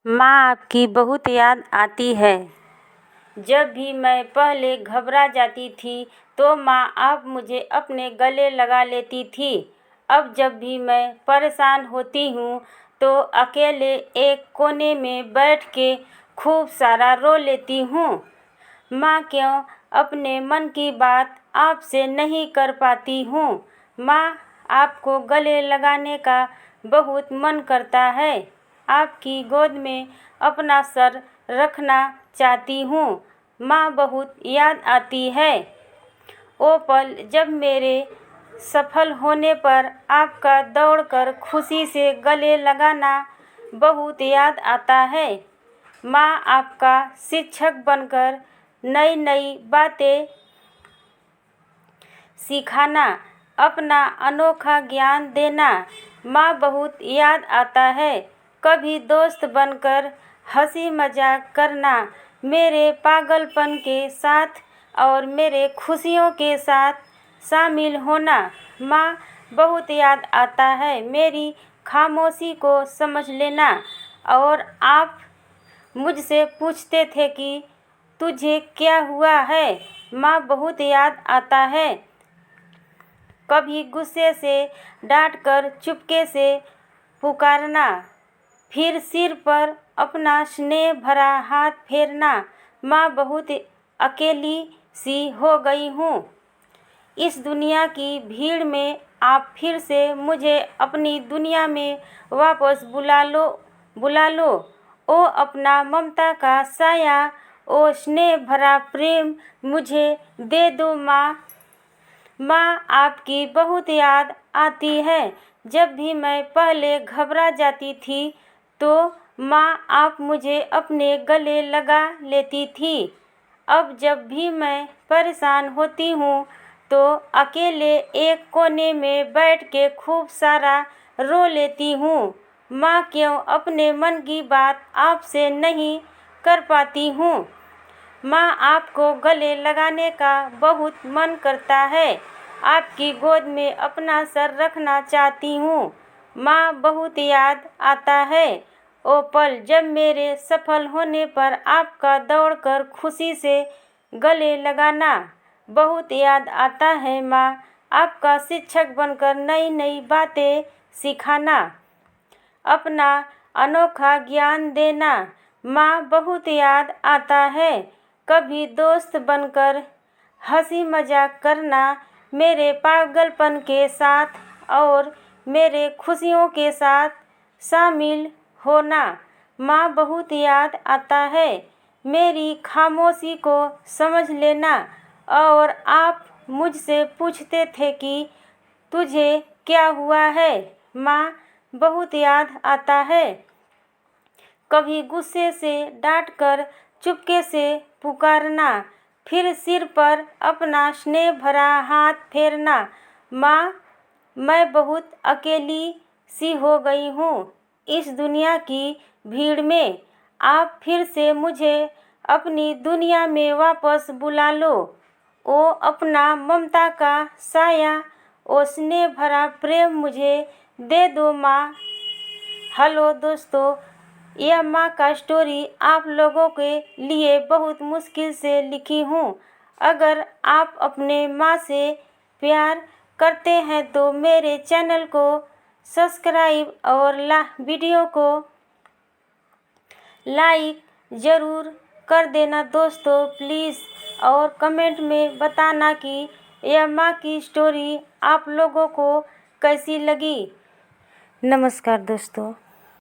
माँ आपकी बहुत याद आती है। जब भी मैं पहले घबरा जाती थी तो माँ आप मुझे अपने गले लगा लेती थी। अब जब भी मैं परेशान होती हूँ तो अकेले एक कोने में बैठ के खूब सारा रो लेती हूँ। माँ क्यों अपने मन की बात आपसे नहीं कर पाती हूँ। माँ आपको गले लगाने का बहुत मन करता है। आपकी गोद में अपना सर रखना चाहती हूँ। माँ बहुत याद आती है। वो पल जब मेरे सफल होने पर आपका दौड़कर खुशी से गले लगाना बहुत याद आता है। माँ आपका शिक्षक बनकर नई नई बातें सिखाना, अपना अनोखा ज्ञान देना माँ बहुत याद आता है। कभी दोस्त बनकर हंसी मजाक करना, मेरे पागलपन के साथ और मेरे खुशियों के साथ शामिल होना माँ बहुत याद आता है। मेरी खामोशी को समझ लेना और आप मुझसे पूछते थे कि तुझे क्या हुआ है, माँ बहुत याद आता है। कभी गुस्से से डांटकर चुपके से पुकारना, फिर सिर पर अपना स्नेह भरा हाथ फेरना माँ बहुत अकेली सी हो गई हूँ। इस दुनिया की भीड़ में आप फिर से मुझे अपनी दुनिया में वापस बुला लो। ओ अपना ममता का साया, ओ स्नेह भरा प्रेम मुझे दे दो माँ। माँ आपकी बहुत याद आती है। जब भी मैं पहले घबरा जाती थी तो माँ आप मुझे अपने गले लगा लेती थी। अब जब भी मैं परेशान होती हूँ तो अकेले एक कोने में बैठ के खूब सारा रो लेती हूँ। माँ क्यों अपने मन की बात आपसे नहीं कर पाती हूँ। माँ आपको गले लगाने का बहुत मन करता है। आपकी गोद में अपना सर रखना चाहती हूँ। माँ बहुत याद आता है। ओ पल जब मेरे सफल होने पर आपका दौड़कर खुशी से गले लगाना बहुत याद आता है। माँ आपका शिक्षक बनकर नई नई बातें सिखाना, अपना अनोखा ज्ञान देना माँ बहुत याद आता है। कभी दोस्त बनकर हंसी मजाक करना, मेरे पागलपन के साथ और मेरे खुशियों के साथ शामिल होना माँ बहुत याद आता है। मेरी खामोशी को समझ लेना और आप मुझसे पूछते थे कि तुझे क्या हुआ है, माँ बहुत याद आता है। कभी गुस्से से डांटकर चुपके से पुकारना, फिर सिर पर अपना स्नेह भरा हाथ फेरना माँ मैं बहुत अकेली सी हो गई हूँ। इस दुनिया की भीड़ में आप फिर से मुझे अपनी दुनिया में वापस बुला लो। ओ अपना ममता का साया, ओ स्नेह भरा प्रेम मुझे दे दो माँ। हेलो दोस्तों, यह माँ का स्टोरी आप लोगों के लिए बहुत मुश्किल से लिखी हूँ। अगर आप अपने माँ से प्यार करते हैं तो मेरे चैनल को सब्सक्राइब और वीडियो को लाइक ज़रूर कर देना दोस्तों प्लीज़। और कमेंट में बताना कि यह माँ की स्टोरी आप लोगों को कैसी लगी। नमस्कार दोस्तों।